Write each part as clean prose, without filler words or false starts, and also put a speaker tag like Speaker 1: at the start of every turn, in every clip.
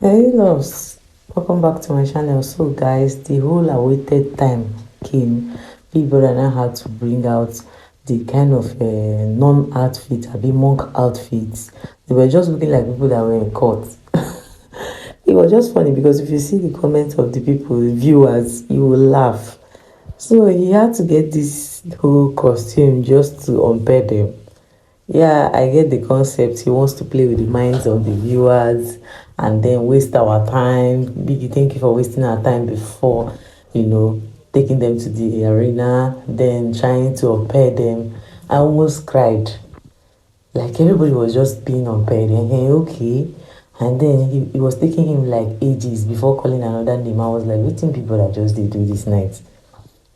Speaker 1: Hey loves, welcome back to my channel. So guys, the whole awaited time came. Big brother now had to bring out the kind of non-outfit, a bit monk outfits. They were just looking like people that were in court. It was just funny because if you see the comments of the people, the viewers, you will laugh. So he had to get this whole costume just to unpair them. Yeah, I get the concept. He wants to play with the minds of the viewers and then waste our time. Biggie, thank you for wasting our time before, taking them to the arena, then trying to unpair them. I almost cried. Like everybody was just being unpaired. And hey, okay. And then he was taking him like ages before calling another name. I was like, waiting people that just did do this night.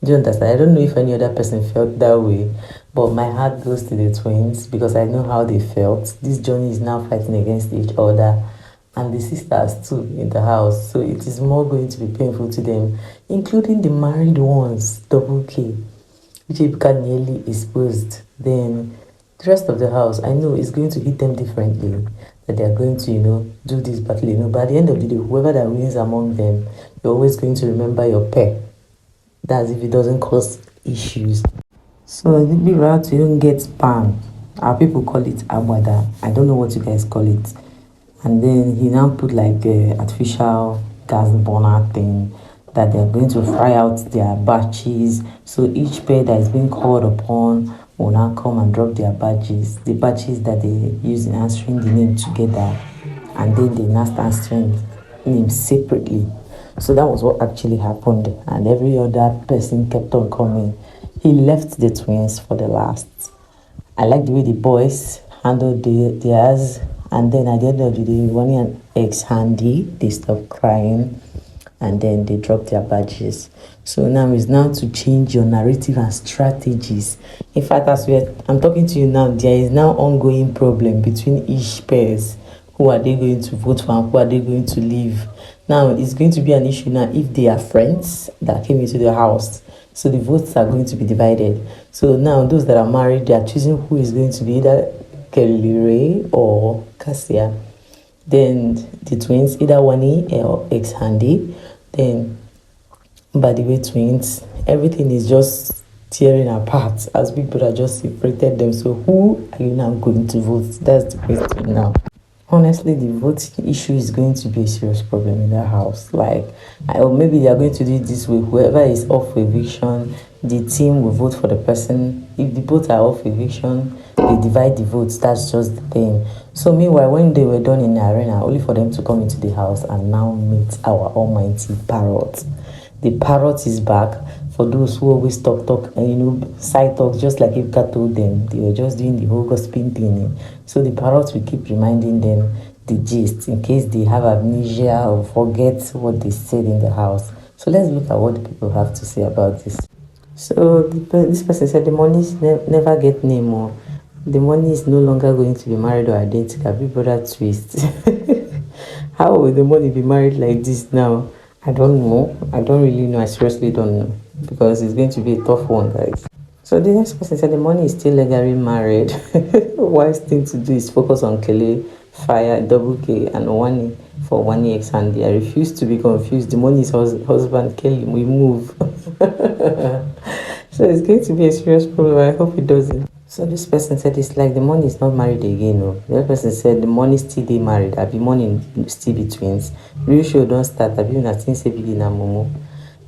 Speaker 1: Do you understand? I don't know if any other person felt that way, but my heart goes to the twins because I know how they felt. This journey is now fighting against each other and the sisters too in the house. So it is more going to be painful to them, including the married ones, double K, which got nearly exposed. Then the rest of the house, I know it's going to hit them differently. That they are going to, do this battle, But at the end of the day, whoever that wins among them, you're always going to remember your pair. That's if it doesn't cause issues. So the big route you don't get spam. Our people call it abwada. I don't know what you guys call it. And then he now put like a artificial gas burner thing that they're going to fry out their badges. So each pair that is being called upon will now come and drop their badges. The badges that they use in answering the name together. And then they now start answering names separately. So that was what actually happened, and every other person kept on coming. He left the twins for the last. I like the way the boys handled theirs, and then at the end of the day, WANNI and HANDI, they stopped crying, and then they dropped their badges. So now it's now to change your narrative and strategies. In fact, I'm talking to you now, there is now ongoing problem between each pairs. Who are they going to vote for and who are they going to leave? Now, it's going to be an issue now if they are friends that came into the house. So the votes are going to be divided. So now those that are married, they are choosing who is going to be either Kelly Ray or Cassia. Then the twins, either WANNI or HANDI. Then, by the way, twins, everything is just tearing apart as Big Brother just separated them. So who are you now going to vote? That's the question now. Honestly, the voting issue is going to be a serious problem in that house. Or maybe they are going to do it this way. Whoever is off for eviction, the team will vote for the person. If the both are off eviction, they divide the votes. That's just the thing. So meanwhile, when they were done in the arena, only for them to come into the house and now meet our almighty parrot. The parrot is back. For those who always talk and side talk, just like Ivka told them, they were just doing the whole gossiping thing. So the parrot will keep reminding them the gist in case they have amnesia or forget what they said in the house. So let's look at what the people have to say about this. So this person said the money never get name or the money is no longer going to be married or identical. Big brother twist. How will the money be married like this now? I don't know. I don't really know. I seriously don't know. Because it's going to be a tough one, guys. So the next person said the money is still legally married. Wise thing to do is focus on Kelly, Fire, Double K, and WANNI for WANNI X Handy. I refuse to be confused. The money is husband Kelly. We move. So it's going to be a serious problem. I hope it doesn't. So this person said it's like the money is not married again. No. The other person said the money still they married. I be money still be twins. Real show don't start. I be nothing say Biggie na Momo.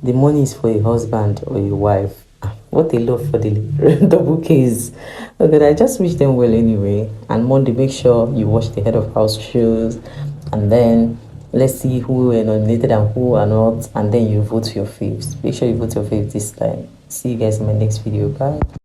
Speaker 1: The money is for a husband or a wife. What a love for the double Ks. Okay, I just wish them well anyway. And Monday, make sure you watch the head of house shows. And then let's see who were nominated and who are not. And then you vote for your faves. Make sure you vote your faves this time. See you guys in my next video. Bye.